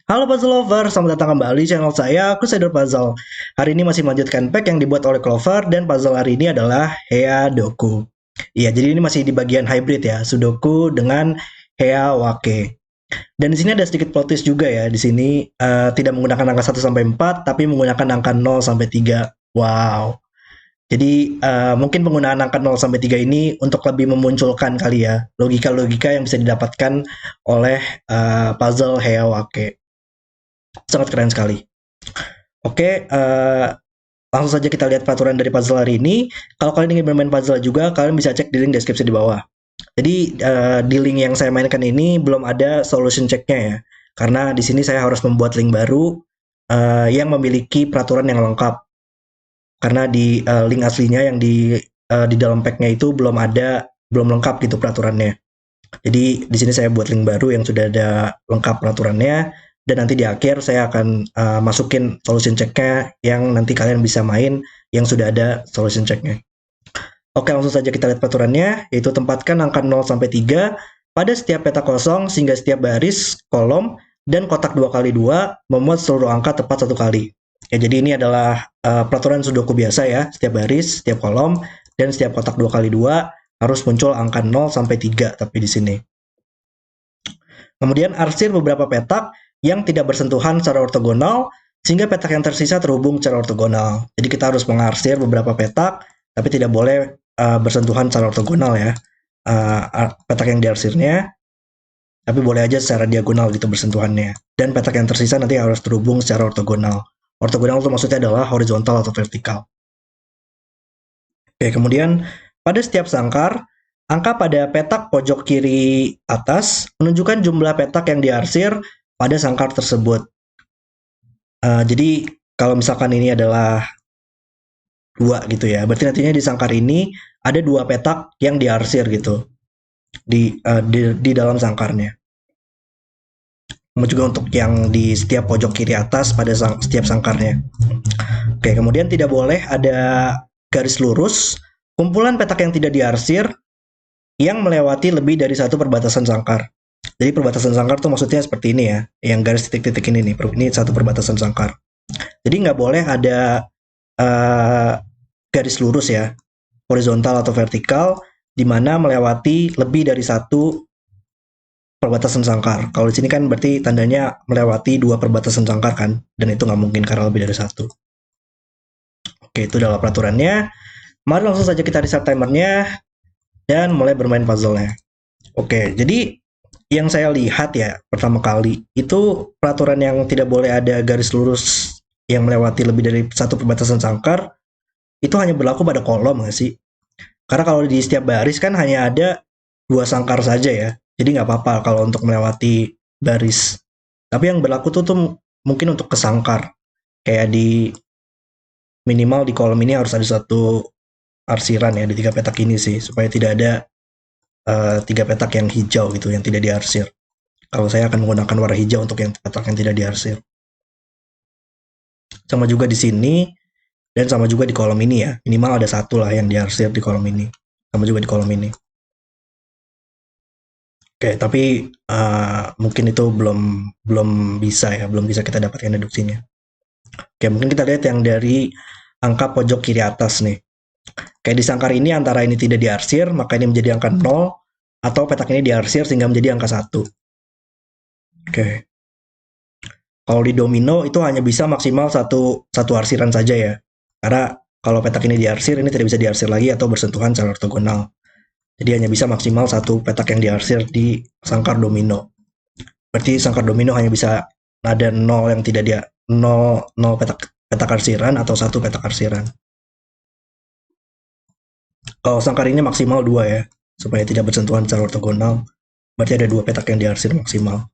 Halo Puzzle Lover, selamat datang kembali di channel saya, Crusader Puzzle. Hari ini masih melanjutkan pack yang dibuat oleh Clover dan puzzle hari ini adalah Hea Doku. Iya, jadi ini masih di bagian hybrid ya, Sudoku dengan Hea Wake. Dan di sini ada sedikit plot twist juga ya. Di sini tidak menggunakan angka 1 sampai 4, tapi menggunakan angka 0 sampai 3. Wow. Jadi mungkin penggunaan angka 0 sampai 3 ini untuk lebih memunculkan kali ya logika-logika yang bisa didapatkan oleh puzzle Hea Wake. Sangat keren sekali. Oke, langsung saja kita lihat peraturan dari puzzle hari ini. Kalau kalian ingin bermain puzzle juga, kalian bisa cek di link deskripsi di bawah. Jadi di link yang saya mainkan ini belum ada solution checknya ya, karena di sini saya harus membuat link baru yang memiliki peraturan yang lengkap. Karena di link aslinya yang di dalam packnya itu belum lengkap gitu peraturannya. Jadi di sini saya buat link baru yang sudah ada lengkap peraturannya, dan nanti di akhir saya akan masukin solution checknya yang nanti kalian bisa main yang sudah ada solution checknya. Oke, langsung saja kita lihat peraturannya, yaitu tempatkan angka 0 sampai 3 pada setiap peta kosong sehingga setiap baris, kolom, dan kotak 2x2 memuat seluruh angka tepat 1 kali. Ya, jadi ini adalah peraturan Sudoku biasa ya, setiap baris, setiap kolom, dan setiap kotak 2x2 harus muncul angka 0 sampai 3 tapi di sini. Kemudian arsir beberapa petak yang tidak bersentuhan secara ortogonal sehingga petak yang tersisa terhubung secara ortogonal. Jadi kita harus mengarsir beberapa petak tapi tidak boleh bersentuhan secara ortogonal ya. Petak yang diarsirnya tapi boleh aja secara diagonal gitu bersentuhannya. Dan petak yang tersisa nanti harus terhubung secara ortogonal. Ortogonal itu maksudnya adalah horizontal atau vertikal. Oke, kemudian pada setiap sangkar, angka pada petak pojok kiri atas menunjukkan jumlah petak yang diarsir pada sangkar tersebut. Jadi kalau misalkan ini adalah 2 gitu ya, berarti nantinya di sangkar ini ada 2 petak yang diarsir gitu di dalam sangkarnya. Kemudian juga untuk yang di setiap pojok kiri atas pada setiap sangkarnya. Oke, kemudian tidak boleh ada garis lurus, kumpulan petak yang tidak diarsir, yang melewati lebih dari satu perbatasan sangkar. Jadi perbatasan sangkar tuh maksudnya seperti ini ya, yang garis titik-titik ini nih, ini satu perbatasan sangkar. Jadi nggak boleh ada garis lurus ya, horizontal atau vertikal, di mana melewati lebih dari satu perbatasan sangkar. Kalau di sini kan berarti tandanya melewati 2 perbatasan sangkar kan, dan itu nggak mungkin karena lebih dari satu. Oke, itu adalah peraturannya. Mari langsung saja kita reset timernya dan mulai bermain puzzle-nya. Oke, jadi yang saya lihat ya pertama kali itu peraturan yang tidak boleh ada garis lurus yang melewati lebih dari satu perbatasan sangkar itu hanya berlaku pada kolom nggak sih? Karena kalau di setiap baris kan hanya ada 2 sangkar saja ya, jadi nggak apa-apa kalau untuk melewati baris. Tapi yang berlaku tuh mungkin untuk ke sangkar, kayak di minimal di kolom ini harus ada satu arsiran ya di 3 petak ini sih, supaya tidak ada 3 petak yang hijau gitu yang tidak diarsir. Kalau saya akan menggunakan warna hijau untuk yang petak yang tidak diarsir. Sama juga di sini dan sama juga di kolom ini ya. Minimal ada satu lah yang diarsir di kolom ini. Sama juga di kolom ini. Oke, tapi mungkin itu belum bisa ya, belum bisa kita dapatkan deduksinya. Oke, mungkin kita lihat yang dari angka pojok kiri atas nih. Kayak di sangkar ini antara ini tidak diarsir, maka ini menjadi angka 0, atau petak ini diarsir sehingga menjadi angka 1. Oke. Kalau di domino itu hanya bisa maksimal satu arsiran saja ya. Karena kalau petak ini diarsir, ini tidak bisa diarsir lagi atau bersentuhan secara ortogonal. Jadi hanya bisa maksimal satu petak yang diarsir di sangkar domino. Berarti sangkar domino hanya bisa ada 0 yang tidak dia 0 petak arsiran atau satu petak arsiran. Kalau sangkar ini maksimal 2 ya, supaya tidak bersentuhan secara ortogonal. Berarti ada 2 petak yang diarsir maksimal.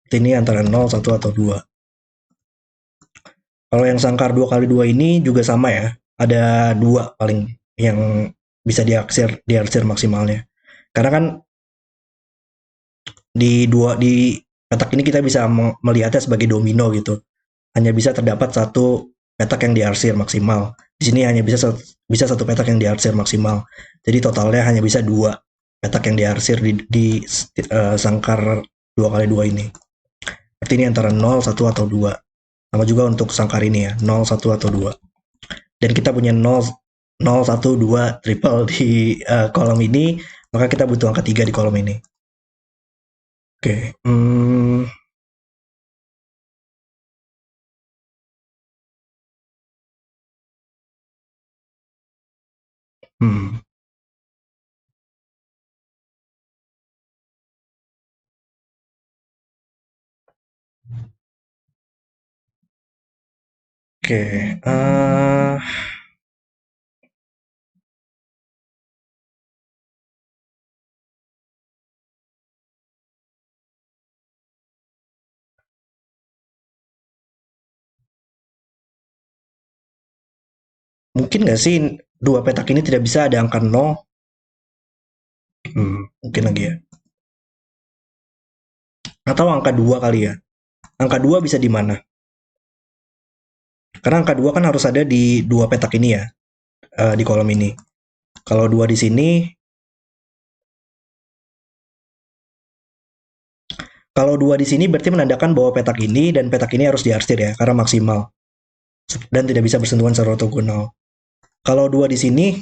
Ini antara 0, 1, atau 2. Kalau yang sangkar 2x2 ini juga sama ya, ada 2 paling yang bisa diarsir maksimalnya. Karena kan di petak ini kita bisa melihatnya sebagai domino gitu. Hanya bisa terdapat satu petak yang diarsir maksimal. Di sini hanya bisa satu petak yang diarsir maksimal. Jadi totalnya hanya bisa 2 petak yang diarsir di sangkar 2x2 ini. Berarti ini antara 0, 1, atau 2. Sama juga untuk sangkar ini ya, 0, 1, atau 2. Dan kita punya 0, 0, 1, 2 triple di kolom ini, maka kita butuh angka 3 di kolom ini. Oke, hmm. Oke, mungkin nggak sih dua petak ini tidak bisa ada angka 0? Mungkin lagi ya. Atau angka 2 kali ya. Angka 2 bisa di mana? Karena angka 2 kan harus ada di dua petak ini ya, di kolom ini. Kalau 2 di sini, kalau 2 di sini berarti menandakan bahwa petak ini dan petak ini harus diarsir ya, karena maksimal. Dan tidak bisa bersentuhan secara ortogonal. Kalau 2 di sini,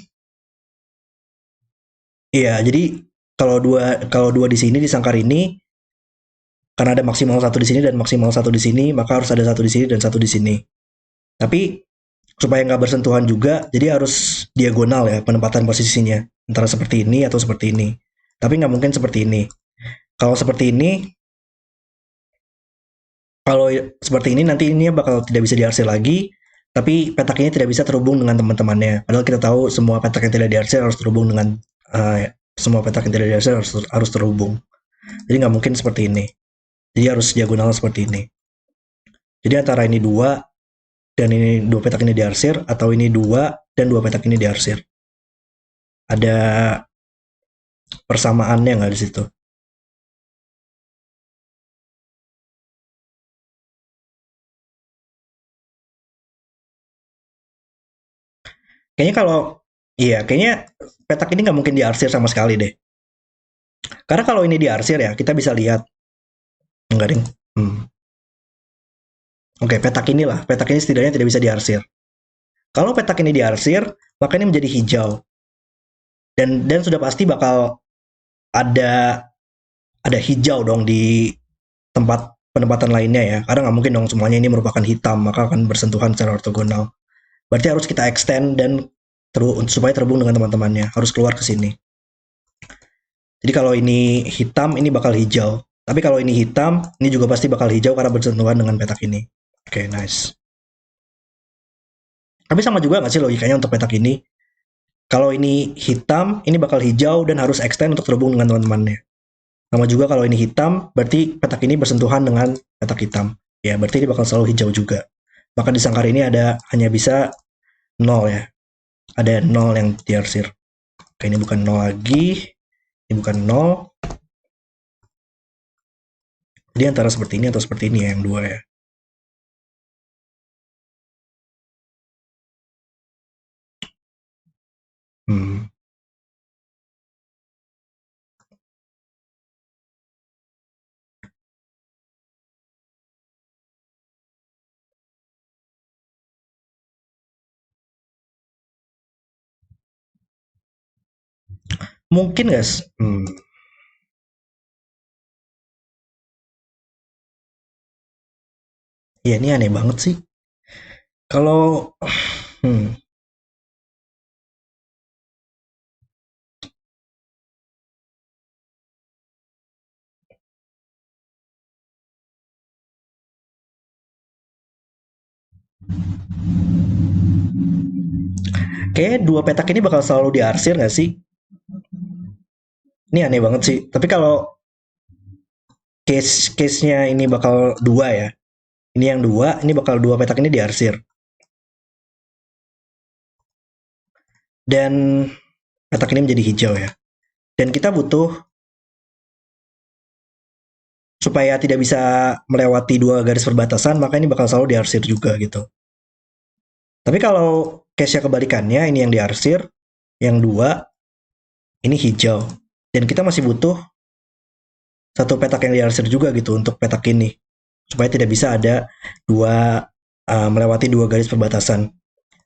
iya, jadi kalau dua di sini di sangkar ini, karena ada maksimal satu di sini dan maksimal satu di sini, maka harus ada satu di sini dan satu di sini. Tapi supaya nggak bersentuhan juga, jadi harus diagonal ya penempatan posisinya, antara seperti ini atau seperti ini. Tapi nggak mungkin seperti ini. Kalau seperti ini, kalau seperti ini nanti ini bakal tidak bisa diarsir lagi, tapi petak ini tidak bisa terhubung dengan teman-temannya. Padahal kita tahu semua petak yang tidak diarsir harus terhubung dengan semua petak yang tidak diarsir harus terhubung. Jadi nggak mungkin seperti ini. Jadi harus diagonal seperti ini. Jadi antara ini dua dan ini dua petak ini diarsir, atau ini dua dan dua petak ini diarsir. Ada persamaannya nggak di situ? Kayaknya kalau iya, kayaknya petak ini nggak mungkin diarsir sama sekali deh. Karena kalau ini diarsir ya, kita bisa lihat enggak ding. Oke, petak inilah. Petak ini setidaknya tidak bisa diarsir. Kalau petak ini diarsir, maka ini menjadi hijau. Dan sudah pasti bakal ada hijau dong di tempat penempatan lainnya ya. Karena nggak mungkin dong semuanya ini merupakan hitam, maka akan bersentuhan secara ortogonal. Berarti harus kita extend dan supaya terhubung dengan teman-temannya. Harus keluar ke sini. Jadi kalau ini hitam, ini bakal hijau. Tapi kalau ini hitam, ini juga pasti bakal hijau karena bersentuhan dengan petak ini. Oke, nice. Tapi sama juga nggak sih logikanya untuk petak ini? Kalau ini hitam, ini bakal hijau dan harus extend untuk terhubung dengan teman-temannya. Sama juga kalau ini hitam, berarti petak ini bersentuhan dengan petak hitam. Ya, berarti ini bakal selalu hijau juga. Maka di sangkar ini hanya bisa 0 ya. Ada 0 yang diarsir. Oke, ini bukan 0 lagi. Ini bukan 0. Jadi antara seperti ini atau seperti ini ya, yang dua ya. Hmm. Mungkin guys. Ya ini aneh banget sih. Kalau hmm, kayak dua petak ini bakal selalu diarsir nggak sih? Ini aneh banget sih. Tapi kalau case-nya ini bakal dua ya. Ini yang dua, ini bakal dua petak ini diarsir. Dan petak ini menjadi hijau ya. Dan kita butuh supaya tidak bisa melewati dua garis perbatasan, maka ini bakal selalu diarsir juga gitu. Tapi kalau case-nya kebalikannya, ini yang diarsir, yang dua, ini hijau. Dan kita masih butuh satu petak yang diarsir juga gitu untuk petak ini. supaya tidak bisa ada melewati dua garis perbatasan.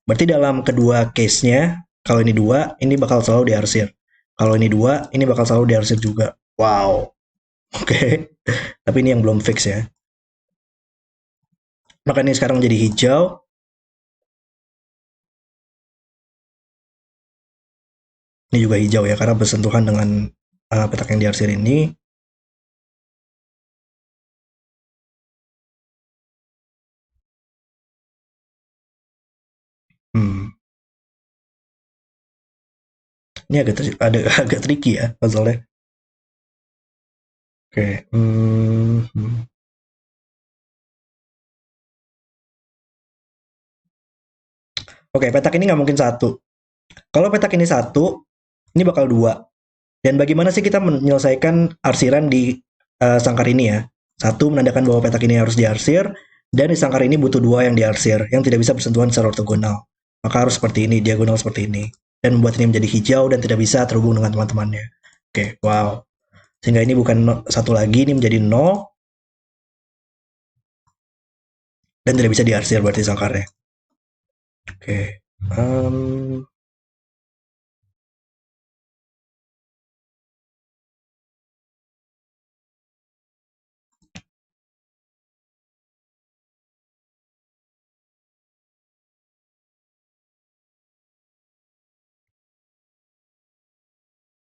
Berarti dalam kedua case-nya, kalau ini dua, ini bakal selalu diarsir. Kalau ini dua, ini bakal selalu diarsir juga. Wow. Oke. Tapi ini yang belum fix ya. Maka ini sekarang jadi hijau. Ini juga hijau ya, karena bersentuhan dengan petak yang diarsir ini. Hmm. Ini agak tricky ya puzzle-nya. Oke. Oke, petak ini nggak mungkin satu. Kalau petak ini satu, ini bakal dua. Dan bagaimana sih kita menyelesaikan arsiran di sangkar ini ya? Satu, menandakan bahwa petak ini harus diarsir, dan di sangkar ini butuh dua yang diarsir, yang tidak bisa bersentuhan secara ortogonal. Maka harus seperti ini, diagonal seperti ini. Dan membuat ini menjadi hijau dan tidak bisa terhubung dengan teman-temannya. Oke, wow. Sehingga ini bukan satu lagi, ini menjadi 0. Dan tidak bisa diarsir berarti sangkarnya. Oke.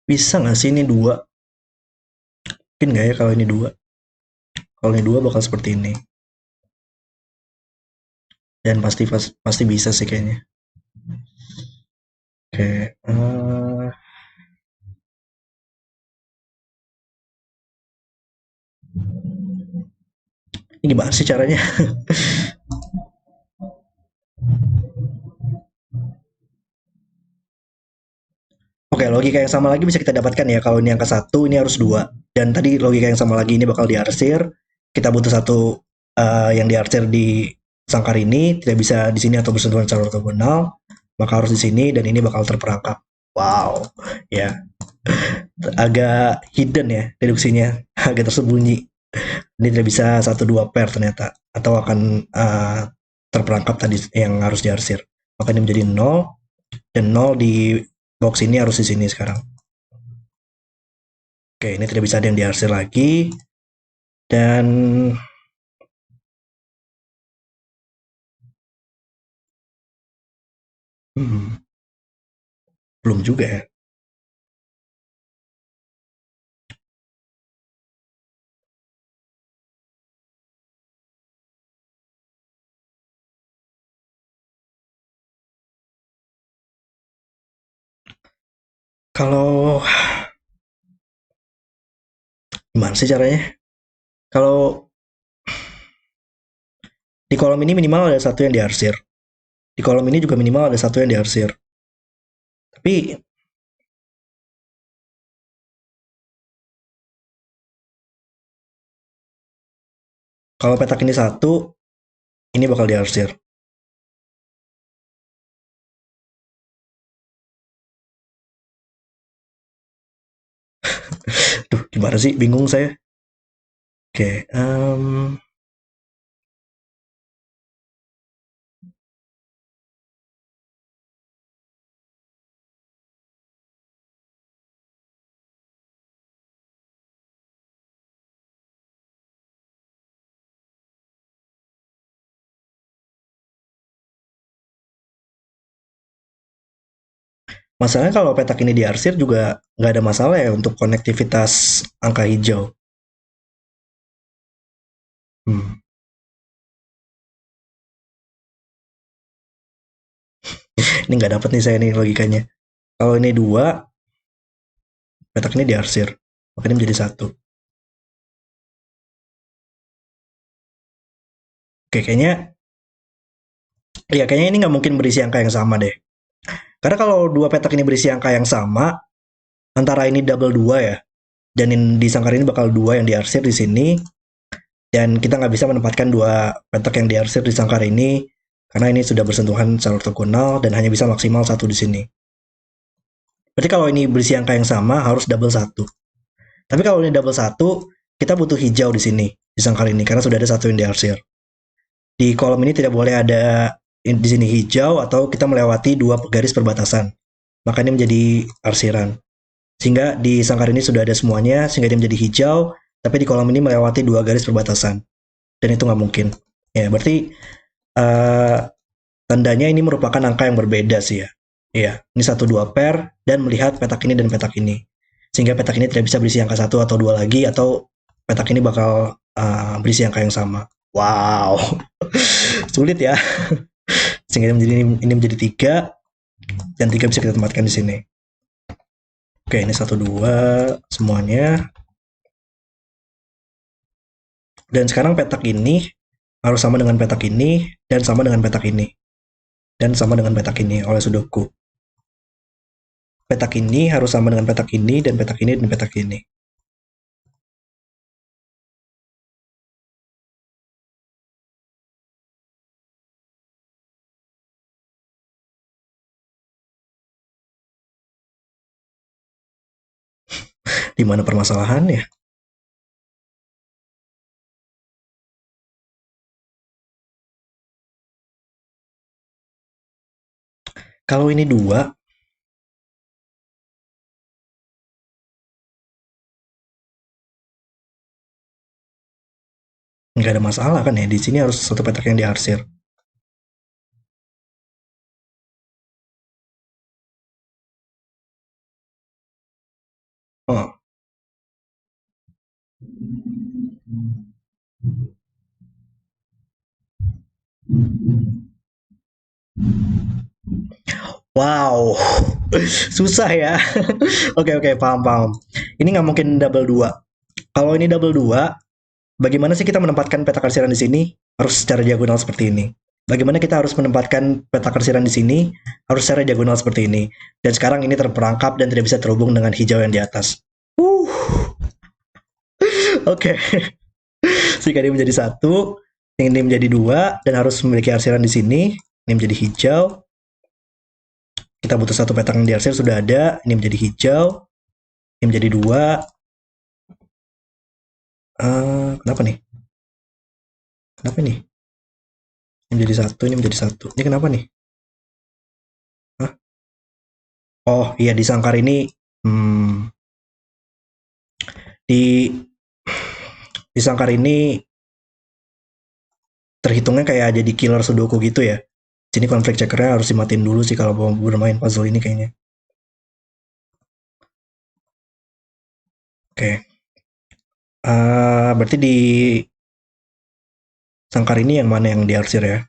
Bisa nggak sih ini dua? Mungkin nggak ya kalau ini dua? Kalau ini dua bakal seperti ini. Dan pasti bisa sih kayaknya. Oke. Ini gimana sih caranya? Oke, logika yang sama lagi bisa kita dapatkan ya. Kalau ini angka satu, ini harus dua. Dan tadi logika yang sama lagi ini bakal diarsir. Kita butuh satu yang diarsir di sangkar ini, tidak bisa di sini atau bersentuhan secara ortogonal, maka harus di sini dan ini bakal terperangkap. Wow, ya agak hidden ya deduksinya, agak tersembunyi. Ini tidak bisa satu dua pair ternyata, atau akan terperangkap tadi yang harus diarsir. Maka ini menjadi 0 dan 0 di box ini harus di sini sekarang. Oke, ini tidak bisa ada yang diarsir lagi. Dan belum juga ya. Kalau gimana sih caranya? Kalau di kolom ini minimal ada satu yang diarsir. Di kolom ini juga minimal ada satu yang diarsir. Tapi kalau petak ini satu, ini bakal diarsir. Duh, gimana sih? Bingung saya. Oke, masalahnya kalau petak ini diarsir juga nggak ada masalah ya untuk konektivitas angka hijau. Ini nggak dapat nih saya nih logikanya. Kalau ini dua, petak ini diarsir. Maka ini menjadi satu. Oke, kayaknya ini nggak mungkin berisi angka yang sama deh. Karena kalau dua petak ini berisi angka yang sama, antara ini double dua ya, dan di sangkar ini bakal dua yang diarsir di sini, dan kita nggak bisa menempatkan dua petak yang diarsir di sangkar ini, karena ini sudah bersentuhan secara ortogonal dan hanya bisa maksimal satu di sini. Berarti kalau ini berisi angka yang sama, harus double satu. Tapi kalau ini double satu, kita butuh hijau di sini. di sangkar ini karena sudah ada satu yang diarsir. Di kolom ini tidak boleh ada di sini hijau atau kita melewati dua garis perbatasan. Maka ini menjadi arsiran. Sehingga di sangkar ini sudah ada semuanya, sehingga dia menjadi hijau, tapi di kolom ini melewati dua garis perbatasan. Dan itu nggak mungkin. Ya, berarti tandanya ini merupakan angka yang berbeda sih ya. Iya, ini 1-2 pair dan melihat petak ini dan petak ini. Sehingga petak ini tidak bisa berisi angka 1 atau 2 lagi, atau petak ini bakal berisi angka yang sama. Wow, sulit ya. Sehingga ini menjadi 3, dan 3 bisa kita tempatkan di sini. Oke, ini 1-2 semuanya. Dan sekarang petak ini harus sama dengan petak ini, dan sama dengan petak ini. Dan sama dengan petak ini oleh Sudoku. Petak ini harus sama dengan petak ini, dan petak ini, dan petak ini. Di mana permasalahannya? Kalau ini 2, nggak ada masalah kan ya, di sini harus satu petak yang diarsir. Oh. Wow, susah ya. Oke, paham. Ini nggak mungkin double 2. Kalau ini double 2, bagaimana sih kita menempatkan petak arsiran di sini? Harus secara diagonal seperti ini. Bagaimana kita harus menempatkan petak arsiran di sini? Harus secara diagonal seperti ini. Dan sekarang ini terperangkap dan tidak bisa terhubung dengan hijau yang di atas. Oke. Jika ini menjadi 1, ini menjadi 2, dan harus memiliki arsiran di sini. Ini menjadi hijau. Kita butuh satu petak yang diarsir, sudah ada. Ini menjadi hijau. Ini menjadi 2. Kenapa nih? Kenapa nih? Ini menjadi 1, ini menjadi 1. Ini kenapa nih? Hah? Oh iya, di sangkar ini di sangkar ini terhitungnya kayak jadi killer Sudoku gitu ya. Sini konflik checkernya harus dimatiin dulu sih kalau mau bermain puzzle ini kayaknya. Oke. Berarti di sangkar ini yang mana yang diarsir ya?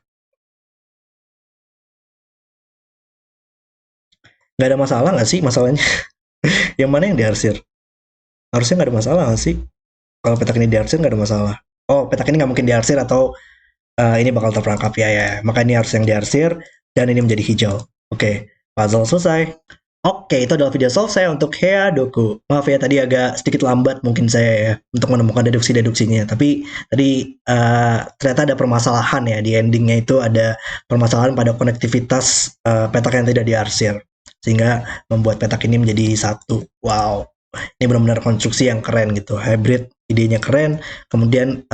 Nggak ada masalah nggak sih masalahnya? Yang mana yang diarsir? Harusnya nggak ada masalah nggak sih? Kalau petak ini diarsir nggak ada masalah. Oh, petak ini nggak mungkin diarsir atau ini bakal terperangkap ya. Maka ini harus yang diarsir dan ini menjadi hijau. Oke, puzzle selesai. Oke, itu adalah video solve saya untuk Hea Doku. Maaf ya, tadi agak sedikit lambat mungkin saya ya untuk menemukan deduksi-deduksinya. Tapi tadi ternyata ada permasalahan ya di endingnya, itu ada permasalahan pada konektivitas petak yang tidak diarsir. Sehingga membuat petak ini menjadi 1. Wow, ini benar-benar konstruksi yang keren gitu. Hybrid, idenya keren. Kemudian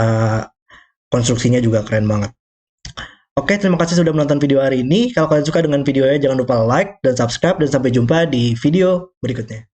konstruksinya juga keren banget. Oke, terima kasih sudah menonton video hari ini. Kalau kalian suka dengan videonya, jangan lupa like dan subscribe, dan sampai jumpa di video berikutnya.